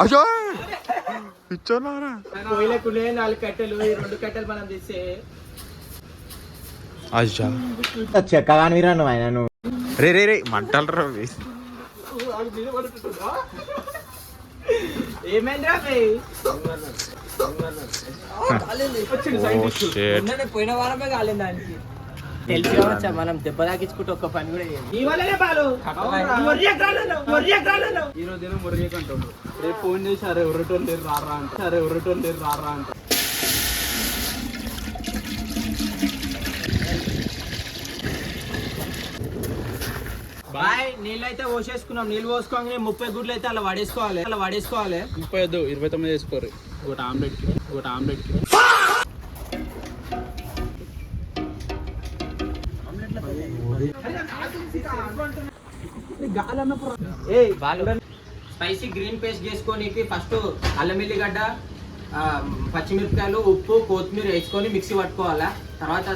అయ్యో ఇచ్చారా పొయ్యిలకునే 4 కట్టెలు, ఈ 2 కట్టెలు మనం తీస్తే అయ్యా చెక్క కానిరా నువ్వు ఆయన నువ్వు. రే రే రే మంటలు రా ఏమైందిరా పోయిన వారమే కాలేదు దానికి. తెలిసి కావచ్చా మనం దెబ్బ తాకించుకుంటే ఒక్క పని కూడా ఈరోజు దినం మురిగేకంటాడు. రేపు ఫోన్ చేసి అరే ఉర్రటోళ్ళు లేరు రారా అంట, అరే ఉర్రటోళ్ళు లేరు రారా అంట. బాయ్ నీళ్ళైతే పోసేసుకున్నాం. నీళ్ళు పోసుకోగానే 30 గుడ్లు అయితే అలా వాడేసుకోవాలి. 30 వద్దు 29 వేసుకోరు. ఒకటి ఆమ్లెట్ స్పైసీ గ్రీన్ పేస్ట్ చేసుకోనికి ఫస్ట్ అల్లం ఎల్లిగడ్డ, పచ్చిమిరపకాయలు, ఉప్పు, కొత్తిమీర వేసుకొని మిక్సీ పట్టుకోవాలా. తర్వాత